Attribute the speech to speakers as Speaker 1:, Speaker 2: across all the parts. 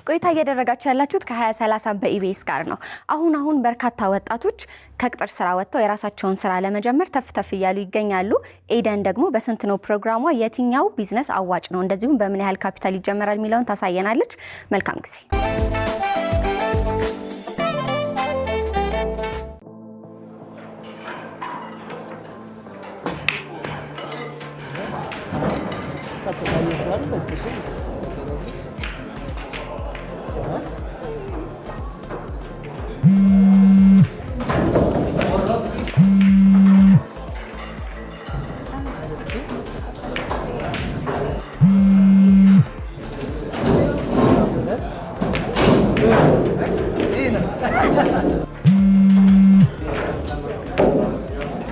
Speaker 1: ቆይታ እያደረጋችሁ ያላችሁት ከ2030 በኢቢኤስ ጋር ነው። አሁን በርካታ ወጣቶች ከቅጥር ስራ ወጥተው የራሳቸውን ስራ ለመጀመር ተፍተፍ እያሉ ይገኛሉ። ኤደን ደግሞ በስንት ነው ፕሮግራሟ የትኛው ቢዝነስ አዋጭ ነው እንደዚሁም በምን ያህል ካፒታል ይጀምራል የሚለውን ታሳየናለች። መልካም ጊዜ።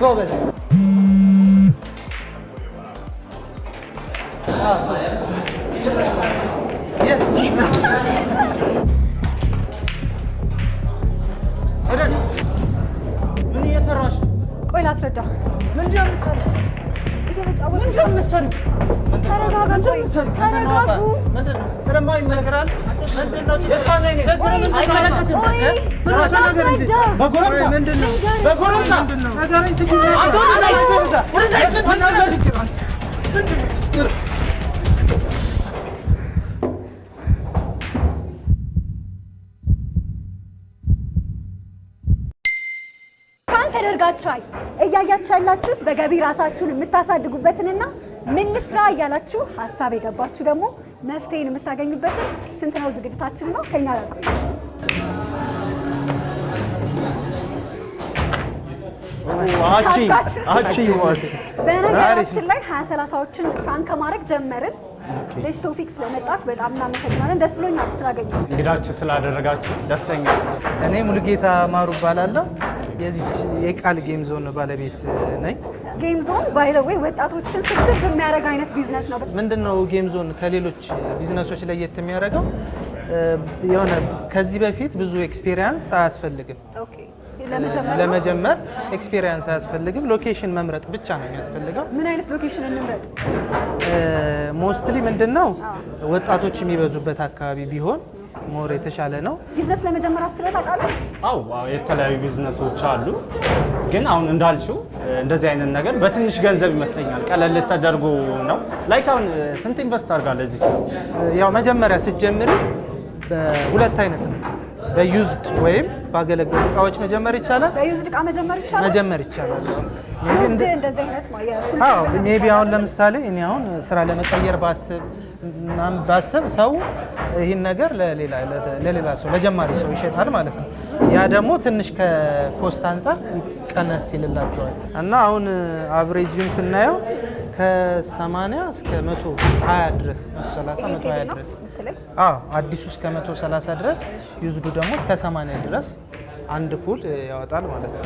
Speaker 2: ጎበዝ ምን እየሰራሽ?
Speaker 3: ቆይ ላስረዳ።
Speaker 2: ምንድን ነው የምትሰሪው?
Speaker 3: እየተጫወትኩ።
Speaker 2: ምንድን ነው የምትሰሪው?
Speaker 3: ተረጋጉ።
Speaker 2: ምንድን ነው ስለማይነገራል? ምንድን ነው አይመለከትም። በጎረምሳ ምንድን ነው? በጎረምሳ ነገረኝ። ችግር
Speaker 3: ተደርጋችኋል። እያያችሁ ያላችሁት በገቢ ራሳችሁን የምታሳድጉበትንና ምን ልስራ እያላችሁ ሀሳብ የገባችሁ ደግሞ መፍትሄን የምታገኙበትን ስንት ነው ዝግጅታችን ነው። ከኛ ጋር ቆዩ። በነገራችን ላይ 2030ዎችን ፕራንክ ከማድረግ ጀመርን። ልጅ ቶፊክ ስለመጣክ በጣም እናመሰግናለን። ደስ ብሎኛል ስላገኘሁ።
Speaker 4: እንግዳችሁ ስላደረጋችሁ ደስተኛ።
Speaker 2: እኔ ሙሉጌታ ማሩ እባላለሁ። የዚች የቃል ጌም ዞን ባለቤት ነኝ።
Speaker 3: ጌም ዞን ባይ ዘ ዌይ ወጣቶችን ስብስብ የሚያደርግ አይነት ቢዝነስ ነው።
Speaker 2: ምንድነው ጌም ዞን ከሌሎች ቢዝነሶች ለየት የሚያደርገው? የሆነ ከዚህ በፊት ብዙ ኤክስፒሪየንስ አያስፈልግም።
Speaker 3: ኦኬ
Speaker 2: ለመጀመር ኤክስፒሪየንስ አያስፈልግም። ሎኬሽን መምረጥ ብቻ ነው የሚያስፈልገው።
Speaker 3: ምን አይነት ሎኬሽን እንምረጥ?
Speaker 2: ሞስትሊ ምንድነው ወጣቶች የሚበዙበት አካባቢ ቢሆን ሞር የተሻለ ነው።
Speaker 3: ቢዝነስ ለመጀመር አስበህ ታውቃለህ?
Speaker 4: አዎ የተለያዩ ቢዝነሶች አሉ። ግን አሁን እንዳልሽው እንደዚህ አይነት ነገር በትንሽ ገንዘብ ይመስለኛል ቀለል ተደርጎ ነው። ላይክ አሁን ስንት ኢንቨስት አድርጋለህ እዚህ?
Speaker 2: ያው መጀመሪያ ስትጀምሪ በሁለት አይነት ነው። በዩዝድ ወይም ባገለገሉ እቃዎች መጀመር ይቻላል።
Speaker 3: በዩዝድ እቃ መጀመር ይቻላል። ዩዝድ እንደዚህ አይነት
Speaker 2: ሜቢ አሁን ለምሳሌ እኔ አሁን ስራ ለመቀየር ባስብ ሰው ይህን ነገር ለሌላ ሰው ለጀማሪ ሰው ይሸጣል ማለት ነው። ያ ደግሞ ትንሽ ከኮስት አንጻር ቀነስ ይልላቸዋል እና አሁን አቨሬጅን ስናየው ከ80 እስከ 120 ድረስ 130 120 ድረስ አዲሱ እስከ 130 ድረስ ዩዝዱ ደግሞ እስከ 80 ድረስ አንድ ፑል ያወጣል ማለት ነው።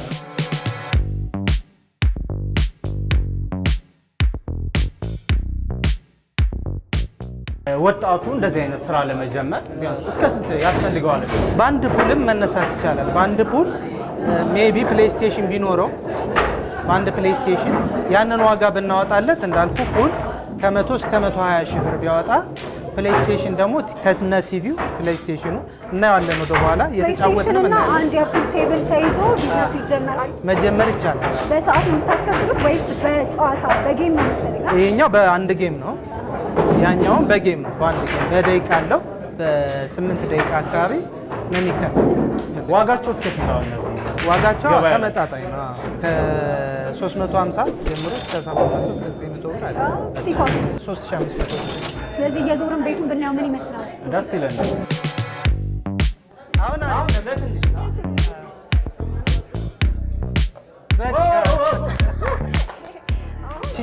Speaker 4: ወጣቱ እንደዚህ አይነት ስራ ለመጀመር እስከ ስንት ያስፈልገዋል?
Speaker 2: በአንድ ፑልም መነሳት ይቻላል። በአንድ ፑል ሜቢ ፕሌይስቴሽን ቢኖረው በአንድ ፕሌይስቴሽን ያንን ዋጋ ብናወጣለት እንዳልኩ ፑል ከ100 እስከ 120 ሺህ ብር ቢያወጣ ፕሌይስቴሽን ደግሞ ከነ ቲቪው ፕሌይስቴሽኑ እናየዋለን። ወደ በኋላ
Speaker 3: የተጫወተን እና አንድ የፑል ቴብል ተይዞ ቢዝነሱ ይጀምራል።
Speaker 2: መጀመር ይቻላል።
Speaker 3: በሰዓት የምታስከፍሉት ወይስ በጨዋታ በጌም ነው መሰለኝ?
Speaker 2: ይሄኛው በአንድ ጌም ነው፣ ያኛውም በጌም ነው። በአንድ ጌም በደቂቃ አለው። በ8 ደቂቃ አካባቢ ነው የሚከፈል።
Speaker 4: ዋጋቸው እስከ ስንት ነው? እነዚህ
Speaker 2: ዋጋቸው ተመጣጣኝ ነው። ከ350 ጀምሮ እስከ 700 እስከ 900 ብር አለ።
Speaker 3: ስቲኮስ
Speaker 2: 3500 ብር።
Speaker 3: ስለዚህ የዞርን ቤቱን ብናየው ምን ይመስላል?
Speaker 4: ደስ ይለኛል።
Speaker 2: አሁን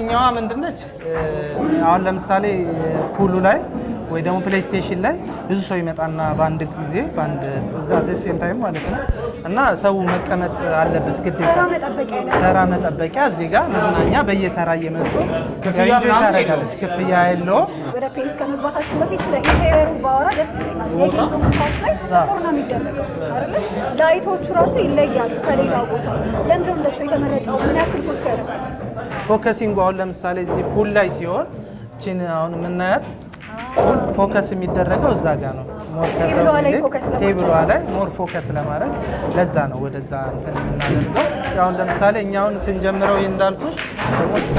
Speaker 2: ኛዋ ምንድነች? አሁን ለምሳሌ ፑሉ ላይ ወይ ደግሞ ፕሌይስቴሽን ላይ ብዙ ሰው ይመጣና በአንድ ጊዜ ሴም ታይም ማለት ነው እና ሰው መቀመጥ አለበት ግዴታ። ተራ መጠበቂያ እዚህ ጋር መዝናኛ በየተራ እየመጡ ኢንጆይ ታደርጋለች። ክፍያ የለውም።
Speaker 3: ወደ ፔስ ከመግባታችን በፊት ስለ ኢንቴሪየሩ ባወራ ደስ ይለኛል። የጌም ዞን ቦታዎች ላይ ጥቁር ነው የሚደረገው አይደል? ላይቶቹ ራሱ ይለያሉ ከሌላው ቦታ። ለምንድነው እንደሱ የተመረጠው? ምን ያክል ኮስት ያደርጋል እሱ?
Speaker 2: ፎከሲንግ አሁን ለምሳሌ እዚህ ፑል ላይ ሲሆን እቺን አሁን የምናያት ፎከስ የሚደረገው እዛ ጋር ነው። ቴብሏ ላይ ሞር ፎከስ ለማድረግ ለዛ ነው ወደዛ እንትን የምናደርገው። አሁን ለምሳሌ እኛ አሁን ስንጀምረው እንዳልኩሽ እስከ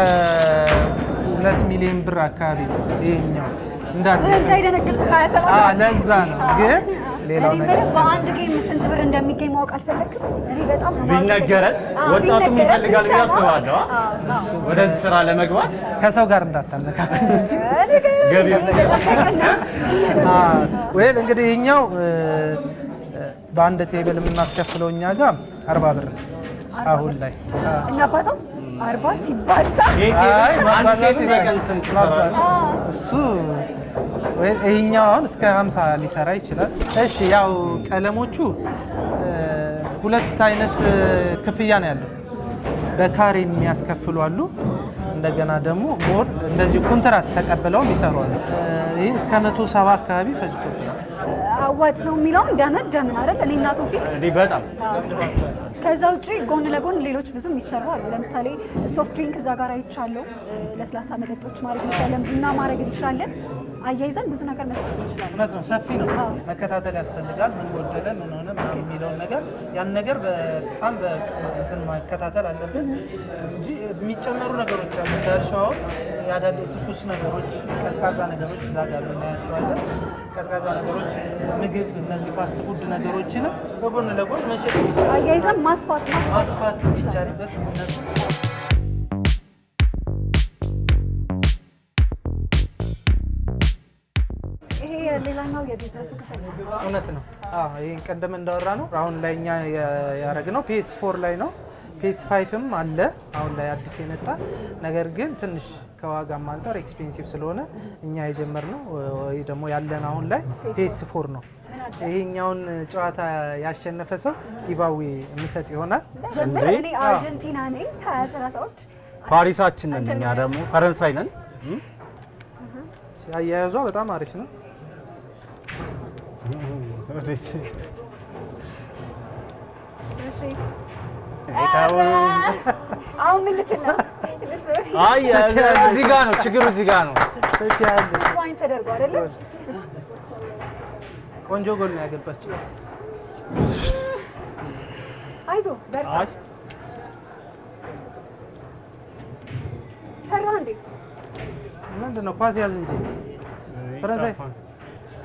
Speaker 2: 2 ሚሊዮን ብር አካባቢ ይሄኛው
Speaker 3: እንዳይደነግጥ 27
Speaker 2: ለዛ ነው ግን ሌላው ነገር
Speaker 3: በአንድ ጌም ስንት ብር እንደሚገኝ ማወቅ አልፈለክም? እኔ በጣም ነው
Speaker 4: ቢነገረን ወጣቱም ይፈልጋል ብዬ አስባለሁ። ወደዚህ ስራ ለመግባት
Speaker 2: ከሰው ጋር እንዳታነካከኝ እንጂ ወይ እንግዲህ ይኸኛው በአንድ ቴብል የምናስከፍለው እኛ ጋር 40 ብር አሁን ላይ
Speaker 3: እና ባዛው 40 ሲባዛ
Speaker 4: ማባዛት በቀን ስንት ይሰራል?
Speaker 2: እሱ ይሄኛው አሁን እስከ 50 ሊሰራ ይችላል። እሺ ያው ቀለሞቹ 2 አይነት ክፍያ ነው ያለው። በካሬ የሚያስከፍሉ አሉ። እንደገና ደግሞ ሞር እንደዚህ ኮንትራት ተቀብለው ይሰሩ አሉ። ይሄ እስከ 170 አካባቢ ፈጅቶብናል።
Speaker 3: አዋጭ ነው የሚለውን ደመደምን አይደል? እኔ እና ቶፊቅ
Speaker 4: በጣም
Speaker 3: ከዛ ውጪ ጎን ለጎን ሌሎች ብዙ የሚሰሩ አሉ። ለምሳሌ ሶፍት ድሪንክ እዛ ጋር አይቻለሁ። ለስላሳ መጠጦች ማድረግ እንችላለን፣ ቡና ማድረግ እንችላለን። አያይዘን ብዙ ነገር መስራት እንችላለን።
Speaker 2: እውነት ነው፣ ሰፊ ነው። መከታተል ያስፈልጋል። ምን ጎደለ፣ ምን ሆነ የሚለውን ነገር ያን ነገር በጣም በእንትን መከታተል አለብን እንጂ የሚጨመሩ ነገሮች አሉ እንዳልሽው አሁን ያዳለ ትኩስ ነገሮች፣ ቀዝቃዛ ነገሮች እዛ ጋር እናያቸዋለን። ቀዝቃዛ ነገሮች፣ ምግብ፣ እነዚህ ፋስት ፉድ ነገሮችንም በጎን ለጎን መሸጥ ይቻላል።
Speaker 3: አያይዘን ማስፋት
Speaker 2: ይቻልበት እውነት ነው።
Speaker 3: ሌላኛው የቢዝነሱ ክፍል
Speaker 2: እውነት ነው። ይሄን ቀደም እንዳወራ ነው አሁን ላይ እኛ ያደረግነው PS4 ላይ ነው። PS5ም አለ አሁን ላይ አዲስ የመጣ ነገር ግን ትንሽ ከዋጋም አንፃር ኤክስፔንሲቭ ስለሆነ እኛ የጀመርነው ወይ ደግሞ ያለን አሁን ላይ PS4 ነው። ይሄኛውን ጨዋታ ያሸነፈ ሰው ጊቫዌ የሚሰጥ ይሆናል።
Speaker 3: እኔ አርጀንቲና ነኝ 2030ዎች
Speaker 4: ፓሪሳችን ነን፣ እኛ ደግሞ ፈረንሳይ ነን።
Speaker 2: አያያዟ በጣም አሪፍ ነው።
Speaker 3: እሺ አሁን ምን ልትል ነው?
Speaker 4: አይ እዚህ ጋር ነው ችግሩ፣ እዚህ ጋር ነው።
Speaker 3: ዋይን ተደርጎ አይደለም።
Speaker 2: ቆንጆ ጎል ነው ያገባችው።
Speaker 3: አይዞህ በርታ። ፈራህ እንዴ?
Speaker 2: ምንድን ነው ኳስ ያዝ እንጂ ፈረንሳይ።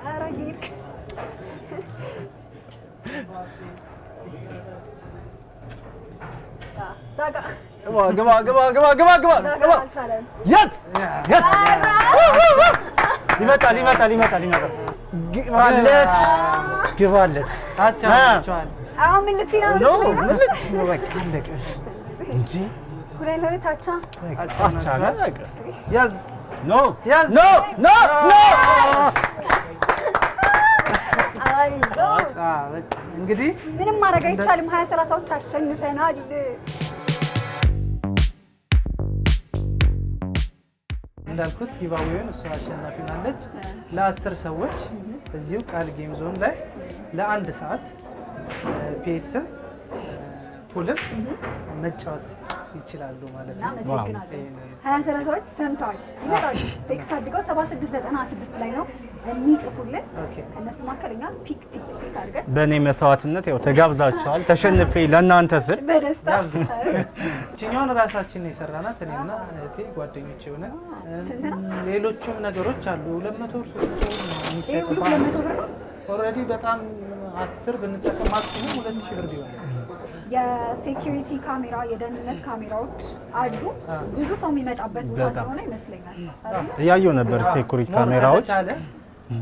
Speaker 3: ኧረ ይርክ ዛጋ
Speaker 4: ግባ ግባ ግባ ግባ ግባ ግባ። የት የት ይመጣል ይመጣል ይመጣል ይመጣል። ግባለት ግባለት።
Speaker 2: አቻቻል
Speaker 3: አሁን ምን ልትይ ነው?
Speaker 4: ምን ልትይ ነው? በቃ አለቀ እንጂ
Speaker 3: ሁለት ለሁለት አቻ
Speaker 4: አቻ አለቀ።
Speaker 2: ያዝ
Speaker 4: ኖ ያዝ ኖ ኖ ኖ።
Speaker 2: እንግዲህ
Speaker 3: ምንም ማድረግ አይቻልም። 2030ዎች አሸንፈናል።
Speaker 2: እንዳልኩት ጊቫዌውን እሷ አሸናፊ ናለች። ለ10 ሰዎች እዚሁ ቃል ጌም ዞን ላይ ለ1 ሰዓት ፒኤስም ፑልም መጫወት ይችላሉ ማለት ነው።
Speaker 3: አመሰግናለሁ። 2030ዎች ሰምተዋል፣ ይመጣሉ። ቴክስት አድርገው 7696 ላይ ነው የሚጽፉልን። ከእነሱ መካከል እኛ ፒክ አድርገን
Speaker 4: በእኔ መስዋዕትነት ያው ተጋብዛችኋል። ተሸንፌ ለእናንተ ስል
Speaker 3: በደስታ
Speaker 2: እችኛውን ራሳችን የሰራናት እኔና እህቴ ጓደኞቼ ሆነን ሌሎቹም ነገሮች አሉ። 200 ብር 300
Speaker 3: ይሄ ሁሉ 200 ብር ነው።
Speaker 2: ኦልሬዲ በጣም 10 ብንጠቀም ማክሲሙም 2000 ብር ቢሆን
Speaker 3: የሴኪሪቲ ካሜራ የደህንነት ካሜራዎች አሉ። ብዙ ሰው የሚመጣበት ቦታ ስለሆነ ይመስለኛል።
Speaker 4: እያየሁ ነበር ሴኩሪቲ ካሜራዎች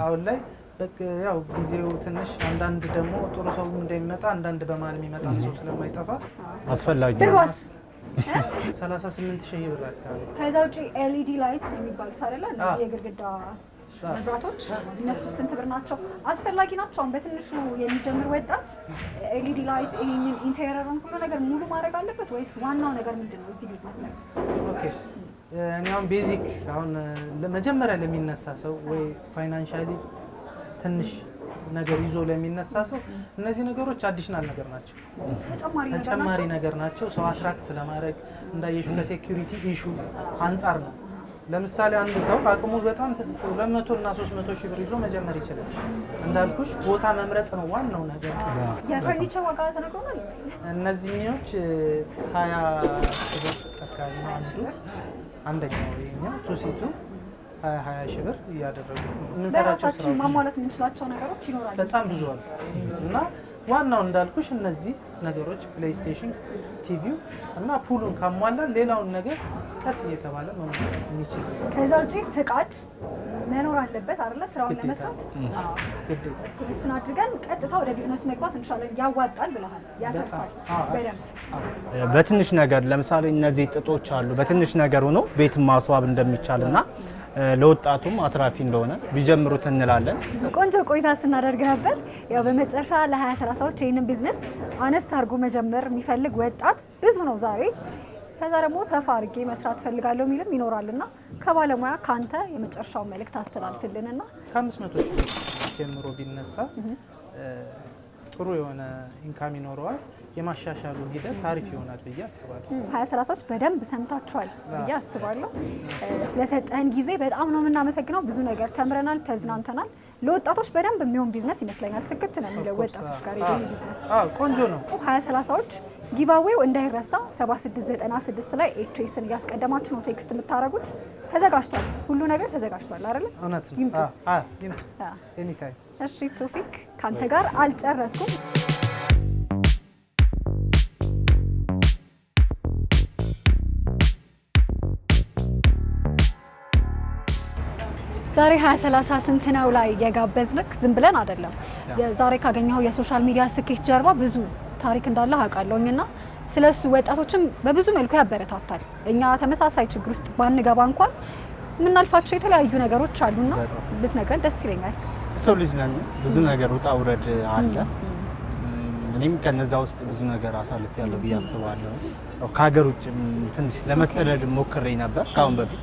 Speaker 2: አሁን ላይ ያው ጊዜው ትንሽ አንዳንድ ደግሞ ጥሩ ሰው እንደሚመጣ አንዳንድ በመሀል የሚመጣ ሰው ስለማይጠፋ
Speaker 4: አስፈላጊ ነው።
Speaker 3: ብሯስ
Speaker 2: 38,000 ብር አካባቢ።
Speaker 3: ከዛ ውጪ ኤልኢዲ ላይት የሚባሉት አይደለ? እነዚህ የግድግዳ መብራቶች እነሱ ስንት ብር ናቸው? አስፈላጊ ናቸው? አሁን በትንሹ የሚጀምር ወጣት ኤልኢዲ ላይት ይሄንን ኢንቴሪየሩን ሁሉ ነገር ሙሉ ማድረግ አለበት ወይስ ዋናው ነገር ምንድነው እዚህ ቢዝነስ ላይ?
Speaker 2: ኦኬ እኔ አሁን ቤዚክ አሁን ለመጀመሪያ ለሚነሳ ሰው ወይ ፋይናንሻሊ ትንሽ ነገር ይዞ ለሚነሳ ሰው እነዚህ ነገሮች አዲሽናል ነገር ናቸው፣ ተጨማሪ ነገር ናቸው። ሰው አትራክት ለማድረግ እንዳየሹ ለሴኩሪቲ ኢሹ አንጻር ነው ለምሳሌ አንድ ሰው አቅሙ በጣም 200 እና 300 ሺህ ብር ይዞ መጀመር ይችላል። እንዳልኩሽ ቦታ መምረጥ ነው ዋናው ነገር።
Speaker 3: የፈርኒቸር ዋጋ ተነግሮናል።
Speaker 2: እነዚህኞች 20 ሺህ ብር አካባቢ ነው አንደኛው ይሄኛው ቱሲቱ 20 ሺህ ብር እያደረጉ የምንሰራቸው ስራዎች
Speaker 3: ማሟላት የምንችላቸው ነገሮች ይኖራሉ።
Speaker 2: በጣም ብዙ አሉ እና ዋናው እንዳልኩሽ እነዚህ ነገሮች ፕሌይስቴሽን፣ ቲቪው እና ፑሉን ካሟላን ሌላውን ነገር ቀስ እየተባለ መሟላት የሚችል።
Speaker 3: ከዛ ውጪ ፍቃድ መኖር አለበት አይደለ? ስራውን ለመስራት እሱን አድርገን ቀጥታ ወደ ቢዝነሱ መግባት እንችላለን። ያዋጣል ብለሃል፣ ያተርፋል በደንብ።
Speaker 4: በትንሽ ነገር ለምሳሌ እነዚህ ጥጦች አሉ። በትንሽ ነገር ሆኖ ቤት ማስዋብ እንደሚቻልና ለወጣቱም አትራፊ እንደሆነ ቢጀምሩት እንላለን።
Speaker 3: ቆንጆ ቆይታ ስናደርግ ነበር። ያው በመጨረሻ ለ20-30ዎች ይህንን ቢዝነስ አነስ አድርጎ መጀመር የሚፈልግ ወጣት ብዙ ነው ዛሬ። ከዛ ደግሞ ሰፋ አድርጌ መስራት ፈልጋለሁ የሚልም ይኖራልና ከባለሙያ ካንተ የመጨረሻውን መልእክት አስተላልፍልንና
Speaker 2: ከ500 ሺህ ጀምሮ ቢነሳ ጥሩ የሆነ ኢንካም ይኖረዋል። የማሻሻሉ ሂደት አሪፍ ይሆናል ብዬ አስባለሁ። 20-30ዎች
Speaker 3: በደንብ ሰምታችኋል ብዬ አስባለሁ። ስለሰጠህን ጊዜ በጣም ነው የምናመሰግነው። ብዙ ነገር ተምረናል፣ ተዝናንተናል። ለወጣቶች በደንብ የሚሆን ቢዝነስ ይመስለኛል። ስክት ነው የሚለው ወጣቶች ጋር ይሄ ቢዝነስ
Speaker 2: ቆንጆ ነው።
Speaker 3: 20-30ዎች ጊቫዌው እንዳይረሳ 7696 ላይ ኤችኤስን እያስቀደማችሁ ነው ቴክስት የምታደርጉት። ተዘጋጅቷል፣ ሁሉ ነገር ተዘጋጅቷል አይደል?
Speaker 2: እውነት ነው።
Speaker 3: ይምጡ።
Speaker 2: ኤኒታይም።
Speaker 3: እሺ ቶፊክ፣ ካንተ ጋር አልጨረስኩም። ዛሬ 20-30 ስንት ነው ላይ የጋበዝንክ ዝም ብለን አይደለም። ዛሬ ካገኘው የሶሻል ሚዲያ ስኬት ጀርባ ብዙ ታሪክ እንዳለ አውቃለሁኝና ስለሱ ወጣቶችም በብዙ መልኩ ያበረታታል። እኛ ተመሳሳይ ችግር ውስጥ ባንገባ እንኳን የምናልፋቸው የተለያዩ ነገሮች አሉና ብትነግረን ደስ ይለኛል።
Speaker 4: ሰው ልጅ ነን፣ ብዙ ነገር ውጣ ውረድ አለ። እኔም ከነዛ ውስጥ ብዙ ነገር አሳልፌያለሁ ብዬ አስባለሁ። ከሀገር ውጭ ትንሽ ለመሰደድ ሞክሬ ነበር ካሁን በፊት።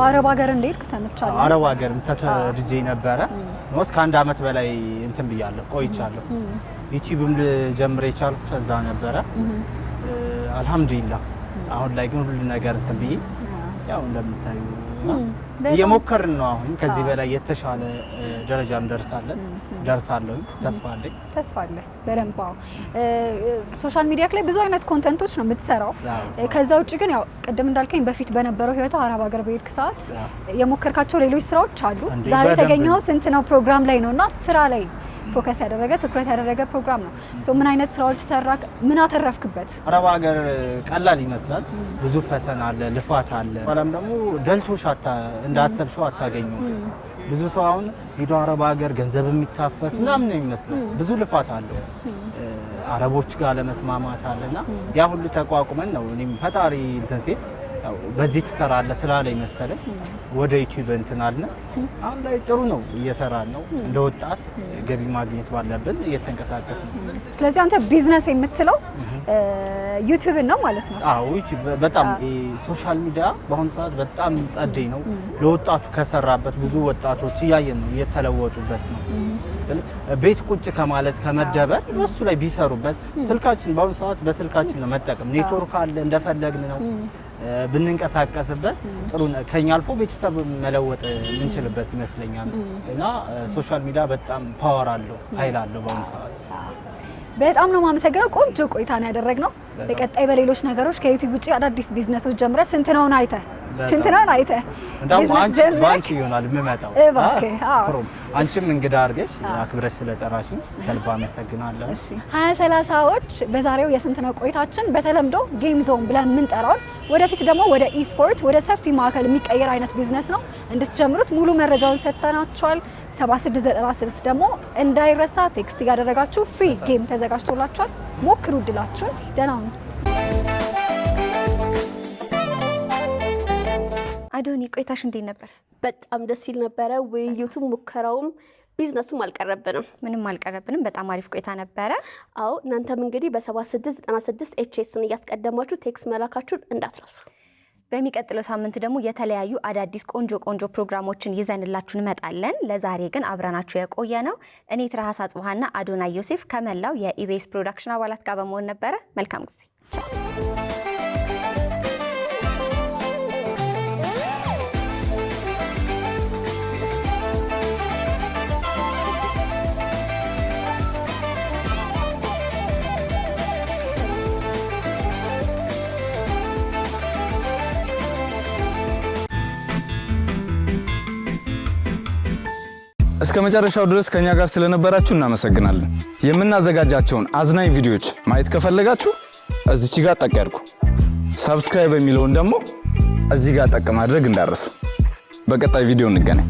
Speaker 3: አረብ ሀገር እንደሄድክ ሰምቻለሁ።
Speaker 4: አረብ ሀገርም ተሰድጄ ነበረ። ሞስ ከአንድ አመት በላይ እንትን ብያለሁ ቆይቻለሁ። ዩቲዩብም ልጀምር የቻልኩት እዛ ነበረ። አልሐምዱሊላህ አሁን ላይ ግን ሁሉ ነገር እንትን ብዬ ያው እንደምታዩ እየሞከርን ነው። አሁን ከዚህ በላይ የተሻለ ደረጃ ደርሳለሁ። ተስፋ አለ በደንብ። ሶሻል ሚዲያ ላይ ብዙ አይነት ኮንተንቶች ነው የምትሰራው። ከዛ ውጭ ግን ያው ቅድም እንዳልከኝ በፊት በነበረው ህይወት አረብ ሀገር በሄድክ ሰዓት የሞከርካቸው ሌሎች ስራዎች አሉ። ዛሬ የተገኘው ስንት ነው ፕሮግራም ላይ ነውና ስራ ላይ ፎከስ ያደረገ ትኩረት ያደረገ ፕሮግራም ነው። ምን አይነት ስራዎች ሰራክ? ምን አተረፍክበት? አረብ ሀገር ቀላል ይመስላል። ብዙ ፈተና አለ፣ ልፋት አለ። በኋላም ደግሞ ደልቶሽ እንዳሰብሽው አታገኙም። ብዙ ሰው አሁን ሄዶ አረብ ሀገር ገንዘብ የሚታፈስ ምናምን ነው የሚመስለው። ብዙ ልፋት አለው። አረቦች ጋር ለመስማማት አለና ያ ሁሉ ተቋቁመን ነው እኔም ፈጣሪ እንትን ሲል በዚህ ትሰራለህ ስላለኝ መሰለኝ ወደ ዩቲዩብ እንትን አለ። አሁን ላይ ጥሩ ነው እየሰራን ነው። እንደ ወጣት ገቢ ማግኘት ባለብን እየተንቀሳቀስን ነው።
Speaker 3: ስለዚህ አንተ ቢዝነስ የምትለው ዩቲዩብ ነው ማለት ነው?
Speaker 4: አዎ ዩቲዩብ በጣም ሶሻል ሚዲያ በአሁኑ ሰዓት በጣም ጸደይ ነው። ለወጣቱ ከሰራበት ብዙ ወጣቶች እያየን ነው እየተለወጡበት ነው። ቤት ቁጭ ከማለት ከመደበር በሱ ላይ ቢሰሩበት። ስልካችን በአሁኑ ሰዓት በስልካችን ነው መጠቀም። ኔትወርክ አለ እንደፈለግን ነው ብንንቀሳቀስበት ጥሩ ከኛ አልፎ ቤተሰብ መለወጥ የምንችልበት ይመስለኛል። እና ሶሻል ሚዲያ በጣም ፓወር አለው፣ ኃይል አለው በአሁኑ ሰዓት።
Speaker 3: በጣም ነው የማመሰግነው። ቆንጆ ቆይታ ነው ያደረግነው። በቀጣይ በሌሎች ነገሮች ከዩቲዩብ ውጪ አዳዲስ ቢዝነሶች ጀምረ ስንት ነው አይተህ
Speaker 4: እንደውም አንቺ ይሆናል የምመጣው። አንቺም እንግዳ አድርገሽ አክብረሽ ስለጠራሽኝ ከልብ አመሰግናለሁ።
Speaker 3: 20-30ዎች በዛሬው የስንት ነው ቆይታችን በተለምዶ ጌም ዞን ብለን የምንጠራውን ወደፊት ደግሞ ወደ ኢስፖርት ወደ ሰፊ ማዕከል የሚቀየር አይነት ቢዝነስ ነው። እንድትጀምሩት ሙሉ መረጃውን ሰጥተናችኋል። 7696 ደግሞ እንዳይረሳ ቴክስት ያደረጋችሁ ፍሪ ጌም ተዘጋጅቶላችኋል። ሞክሩ ድላችሁን። ደህና ሁኑ።
Speaker 1: አዶኒ ቆይታሽ እንዴት ነበር?
Speaker 5: በጣም ደስ ይል ነበረ። ውይይቱም ሙከራውም ቢዝነሱም አልቀረብንም።
Speaker 1: ምንም አልቀረብንም። በጣም አሪፍ ቆይታ ነበረ።
Speaker 5: አዎ እናንተም እንግዲህ በ7696 ኤችኤስን እያስቀደማችሁ ቴክስት መላካችሁን እንዳትረሱ።
Speaker 1: በሚቀጥለው ሳምንት ደግሞ የተለያዩ አዳዲስ ቆንጆ ፕሮግራሞችን ይዘንላችሁ እንመጣለን። ለዛሬ ግን አብረናችሁ የቆየ ነው እኔ ትራሃስ አጽባሃና አዶናይ ዮሴፍ ከመላው የኢቢኤስ ፕሮዳክሽን አባላት ጋር በመሆን ነበረ። መልካም ጊዜ።
Speaker 6: እስከ መጨረሻው ድረስ ከኛ ጋር ስለነበራችሁ እናመሰግናለን። የምናዘጋጃቸውን አዝናኝ ቪዲዮዎች ማየት ከፈለጋችሁ እዚች ጋር ጠቅ ያድርጉ። ሰብስክራይብ የሚለውን ደግሞ እዚህ ጋር ጠቅ ማድረግ እንዳረሱ። በቀጣይ ቪዲዮ እንገናኝ።